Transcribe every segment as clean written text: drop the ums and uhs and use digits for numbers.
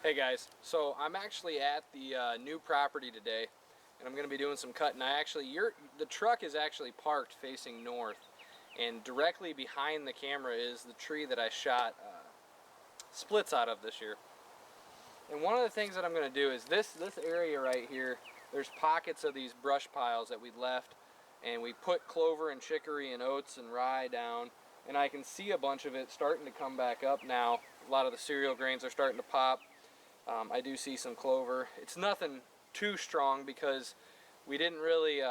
Hey guys, so I'm actually at the new property today, and I'm going to be doing some cutting. The truck is actually parked facing north, and directly behind the camera is the tree that I shot splits out of this year. And one of the things that I'm going to do is this area right here, there's pockets of these brush piles that we left, and we put clover and chicory and oats and rye down, and I can see a bunch of it starting to come back up now. A lot of the cereal grains are starting to pop. I do see some clover. It's nothing too strong because we didn't really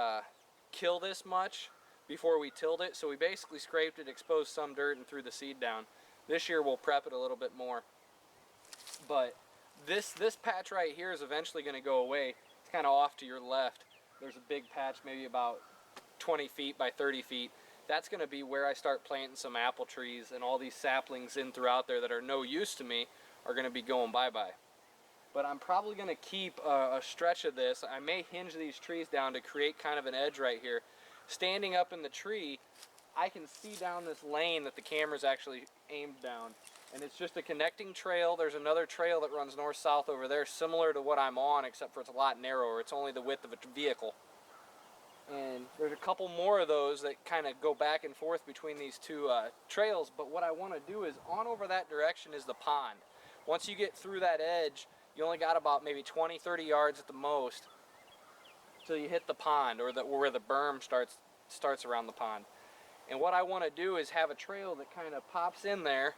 kill this much before we tilled it, so we basically scraped it, exposed some dirt, and threw the seed down. This year we'll prep it a little bit more. But this patch right here is eventually going to go away. It's kind of off to your left. There's a big patch, maybe about 20 feet by 30 feet. That's going to be where I start planting some apple trees, and all these saplings in throughout there that are no use to me are going to be going bye-bye. But I'm probably going to keep a stretch of this. I may hinge these trees down to create kind of an edge right here. Standing up in the tree, I can see down this lane that the camera's actually aimed down. And it's just a connecting trail. There's another trail that runs north-south over there, similar to what I'm on, except for it's a lot narrower. It's only the width of a vehicle. And there's a couple more of those that kind of go back and forth between these two trails. But what I want to do is, on over that direction is the pond. Once you get through that edge, you only got about maybe 20-30 yards at the most till you hit the pond, or where the berm starts around the pond. And what I want to do is have a trail that kind of pops in there,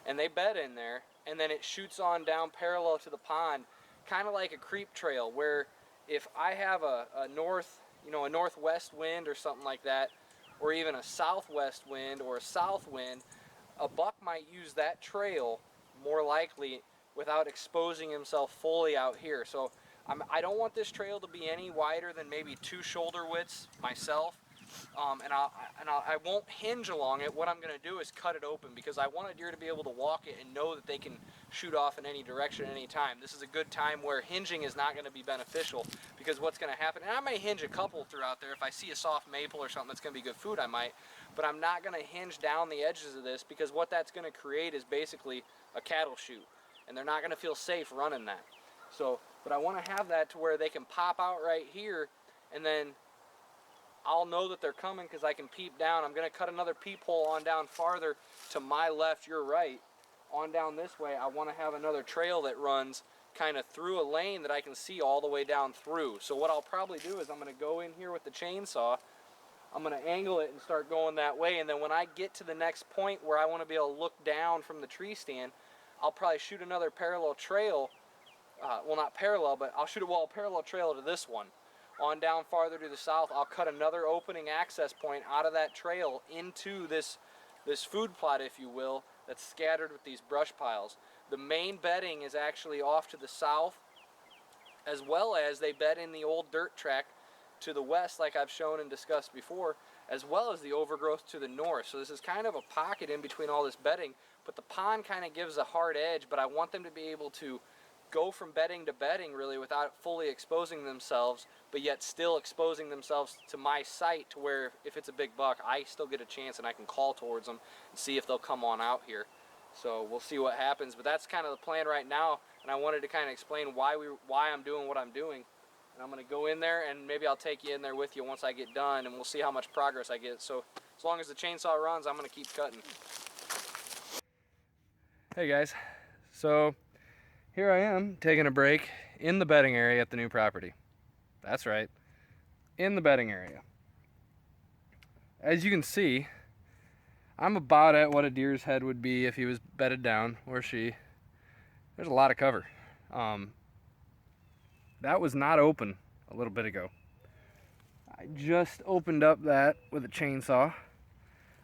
and they bed in there, and then it shoots on down parallel to the pond, kind of like a creep trail, where if I have a northwest wind or something like that, or even a southwest wind or a south wind, a buck might use that trail more likely without exposing himself fully out here. So I don't want this trail to be any wider than maybe 2 shoulder widths myself, and I won't hinge along it. What I'm going to do is cut it open, because I want a deer to be able to walk it and know that they can shoot off in any direction at any time. This is a good time where hinging is not going to be beneficial, because what's going to happen, and I may hinge a couple throughout there. If I see a soft maple or something that's going to be good food, I might, but I'm not going to hinge down the edges of this, because what that's going to create is basically a cattle chute, and they're not going to feel safe running that. So, but I want to have that to where they can pop out right here, and then I'll know that they're coming because I can peep down. I'm going to cut another peephole on down farther to my left, your right. On down this way, I want to have another trail that runs kind of through a lane that I can see all the way down through. So what I'll probably do is I'm going to go in here with the chainsaw. I'm going to angle it and start going that way, and then when I get to the next point where I want to be able to look down from the tree stand, I'll probably shoot another parallel trail. Well, not parallel, but I'll shoot a parallel trail to this one. On down farther to the south, I'll cut another opening access point out of that trail into this food plot, if you will, that's scattered with these brush piles. The main bedding is actually off to the south, as well as they bed in the old dirt track to the west, like I've shown and discussed before, as well as the overgrowth to the north. So this is kind of a pocket in between all this bedding, but the pond kind of gives a hard edge, but I want them to be able to go from bedding to bedding really without fully exposing themselves, but yet still exposing themselves to my sight, to where if it's a big buck, I still get a chance and I can call towards them and see if they'll come on out here. So we'll see what happens, but that's kind of the plan right now, and I wanted to kind of explain why I'm doing what I'm doing. And I'm going to go in there, and maybe I'll take you in there with you once I get done, and we'll see how much progress I get. So as long as the chainsaw runs, I'm going to keep cutting. Hey guys, so here I am taking a break in the bedding area at the new property. That's right, in the bedding area. As you can see, I'm about at what a deer's head would be if he was bedded down, or she. There's a lot of cover. That was not open a little bit ago. I just opened up that with a chainsaw.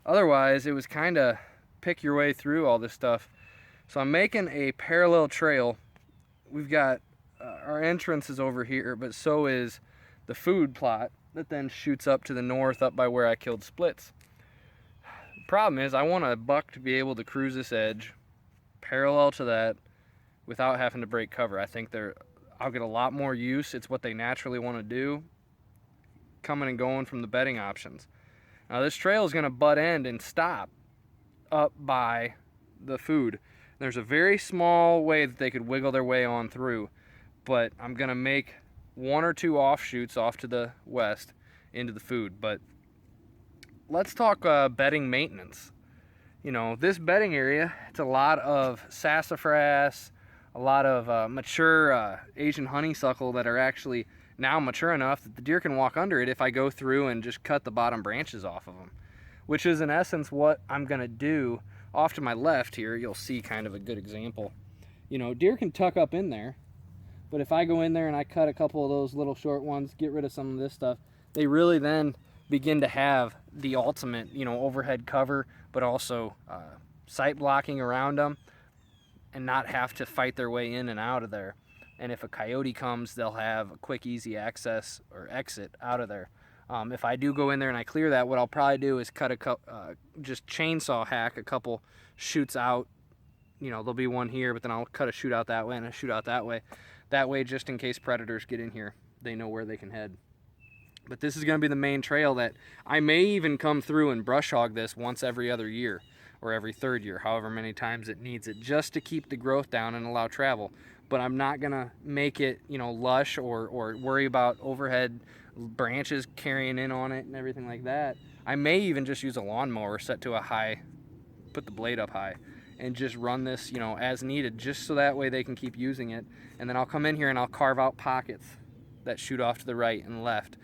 Otherwise, it was kind of pick your way through all this stuff. So I'm making a parallel trail. We've got our entrance is over here, but so is the food plot that then shoots up to the north, up by where I killed splits. The problem is I want a buck to be able to cruise this edge parallel to that without having to break cover. I think I'll get a lot more use. It's what they naturally want to do, coming and going from the bedding options. Now this trail is going to butt end and stop up by the food. There's a very small way that they could wiggle their way on through, but I'm gonna make 1 or 2 offshoots off to the west into the food. But let's talk bedding maintenance. You know, this bedding area, it's a lot of sassafras, a lot of mature Asian honeysuckle that are actually now mature enough that the deer can walk under it if I go through and just cut the bottom branches off of them, which is in essence what I'm gonna do. Off to my left here, you'll see kind of a good example. You know, deer can tuck up in there, but if I go in there and I cut a couple of those little short ones, get rid of some of this stuff, they really then begin to have the ultimate, you know, overhead cover, but also sight blocking around them, and not have to fight their way in and out of there. And if a coyote comes, they'll have a quick, easy access or exit out of there. If I do go in there and I clear that, what I'll probably do is cut just chainsaw hack a couple shoots out. You know, there'll be one here, but then I'll cut a shoot out that way and a shoot out that way. That way, just in case predators get in here, they know where they can head. But this is going to be the main trail that I may even come through and brush hog this once every other year or every third year, however many times it needs it, just to keep the growth down and allow travel. But I'm not going to make it, you know, lush or worry about overhead branches carrying in on it and everything like that. I may even just use a lawnmower set to a high, put the blade up high, and just run this, you know, as needed, just so that way they can keep using it. And then I'll come in here and I'll carve out pockets that shoot off to the right and left,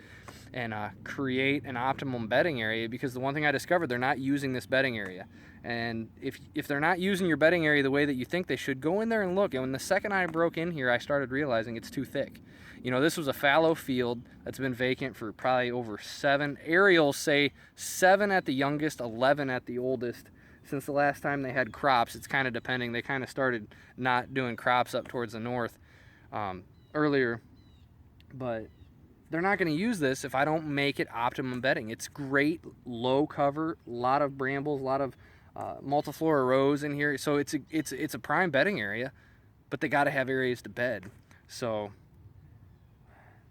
and create an optimum bedding area, because the one thing I discovered, they're not using this bedding area. And if they're not using your bedding area the way that you think they should, go in there and look. And when the second I broke in here, I started realizing it's too thick. You know, this was a fallow field that's been vacant for probably over 7. Aerials say 7 at the youngest, 11 at the oldest. Since the last time they had crops, it's kind of depending. They kind of started not doing crops up towards the north earlier. But they're not going to use this if I don't make it optimum bedding. It's great, low cover, a lot of brambles, a lot of multiflora rose in here. So it's a prime bedding area, but they got to have areas to bed. So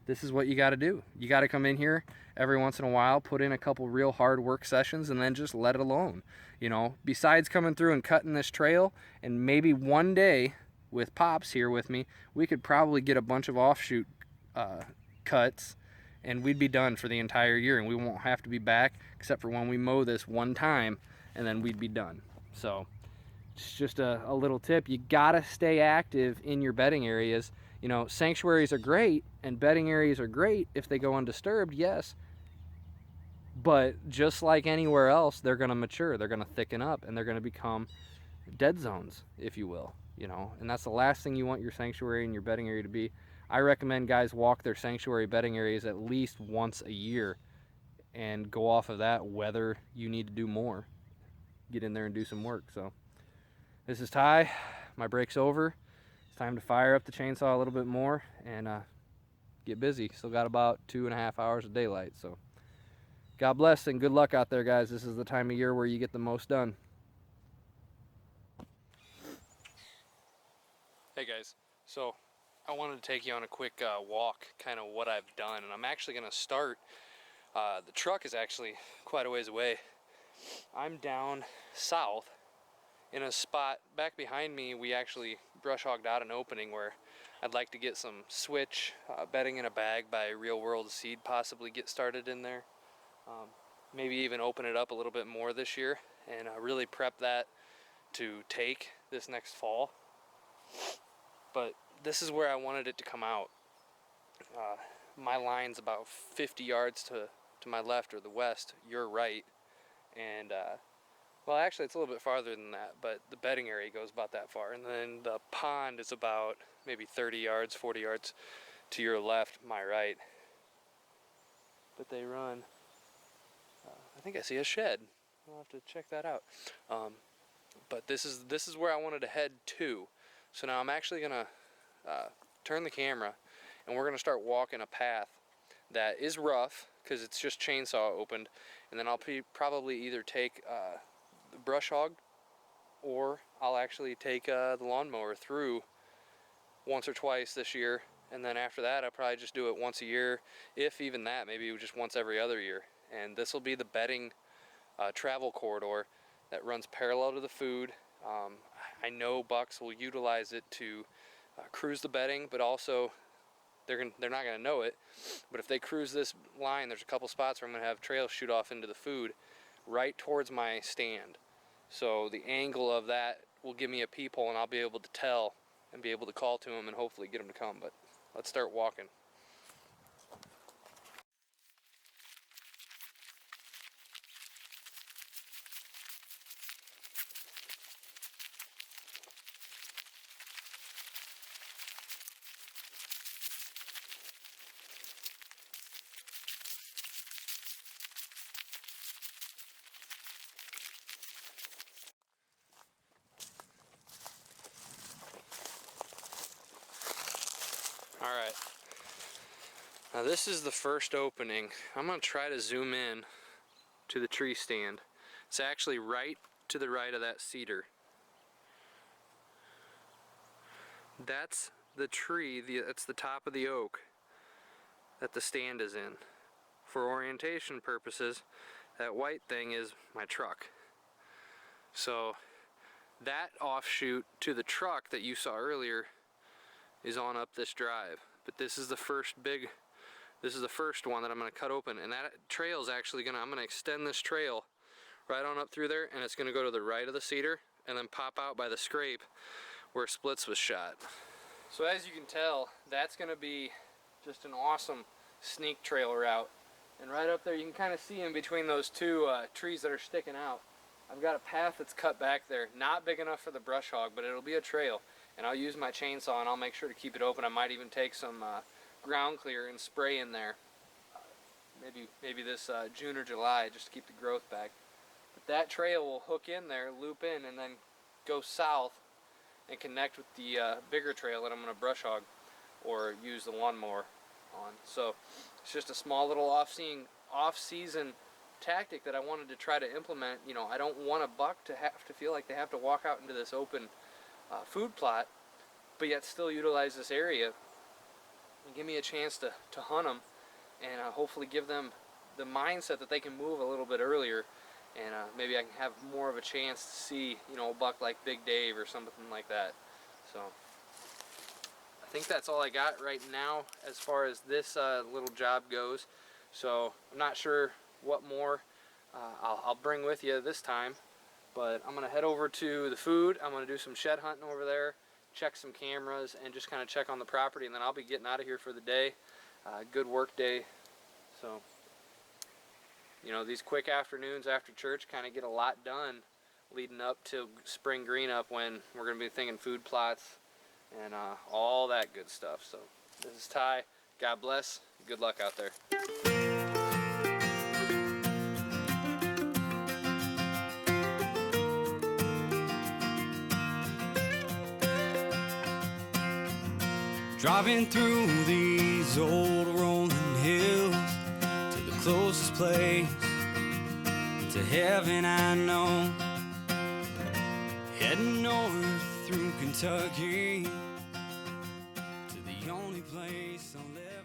this is what you got to do. You got to come in here every once in a while, put in a couple real hard work sessions, and then just let it alone. You know, besides coming through and cutting this trail, and maybe one day with Pops here with me, we could probably get a bunch of offshoot cuts, and we'd be done for the entire year, and we won't have to be back except for when we mow this one time, and then we'd be done. So it's just a little tip. You gotta stay active in your bedding areas. You know, sanctuaries are great and bedding areas are great if they go undisturbed, yes, but just like anywhere else, they're gonna mature, they're gonna thicken up, and they're gonna become dead zones, if you will. You know, and that's the last thing you want your sanctuary and your bedding area to be. I recommend guys walk their sanctuary bedding areas at least once a year and go off of that, whether you need to do more. Get in there and do some work. So this is Ty. My break's over. It's time to fire up the chainsaw a little bit more and get busy. Still got about 2.5 hours of daylight. So God bless and good luck out there, guys. This is the time of year where you get the most done. Hey guys, so I wanted to take you on a quick walk, kind of what I've done, and I'm actually going to start, the truck is actually quite a ways away. I'm down south in a spot back behind me. We actually brush hogged out an opening where I'd like to get some switch bedding in a bag by Real World Seed, possibly get started in there. Maybe even open it up a little bit more this year and really prep that to take this next fall. But this is where I wanted it to come out. My line's about 50 yards to my left or the west, your right. And, well, actually it's a little bit farther than that, but the bedding area goes about that far. And then the pond is about maybe 30 yards, 40 yards to your left, my right. But they run, I think I see a shed. I'll have to check that out. But this is where I wanted to head to. So now I'm actually gonna turn the camera and we're gonna start walking a path that is rough because it's just chainsaw opened, and then I'll probably either take the brush hog or I'll actually take the lawnmower through once or twice this year, and then after that I'll probably just do it once a year, if even that, maybe just once every other year. And this will be the bedding travel corridor that runs parallel to the food. I know bucks will utilize it to cruise the bedding, but also they're not going to know it. But if they cruise this line, there's a couple spots where I'm going to have trails shoot off into the food right towards my stand. So the angle of that will give me a peephole, and I'll be able to tell and be able to call to them and hopefully get them to come. But let's start walking. All right, now this is the first opening. I'm going to try to zoom in to the tree stand. It's actually right to the right of that cedar. That's the tree, that's the top of the oak that the stand is in. For orientation purposes, that white thing is my truck. So that offshoot to the truck that you saw earlier is on up this drive. But this is the first one that I'm going to cut open, and that trail is actually I'm going to extend this trail right on up through there, and it's going to go to the right of the cedar and then pop out by the scrape where Splits was shot. So as you can tell, that's going to be just an awesome sneak trail route. And right up there you can kind of see in between those two trees that are sticking out, I've got a path that's cut back there, not big enough for the brush hog, but it'll be a trail. And I'll use my chainsaw and I'll make sure to keep it open. I might even take some ground clear and spray in there, maybe this June or July, just to keep the growth back. But that trail will hook in there, loop in, and then go south and connect with the bigger trail that I'm going to brush hog or use the lawnmower on. So it's just a small little off-season tactic that I wanted to try to implement. You know, I don't want a buck to have to feel like they have to walk out into this open food plot, but yet still utilize this area and give me a chance to hunt them, and hopefully give them the mindset that they can move a little bit earlier, and maybe I can have more of a chance to see, you know, a buck like Big Dave or something like that. So I think that's all I got right now as far as this little job goes. So I'm not sure what more I'll bring with you this time. But I'm going to head over to the food. I'm going to do some shed hunting over there, check some cameras, and just kind of check on the property, and then I'll be getting out of here for the day. Good work day. So, you know, these quick afternoons after church kind of get a lot done leading up to spring green up, when we're going to be thinking food plots and all that good stuff. So this is Ty. God bless. Good luck out there. Driving through these old rolling hills to the closest place to heaven I know. Heading north through Kentucky to the only place I'll ever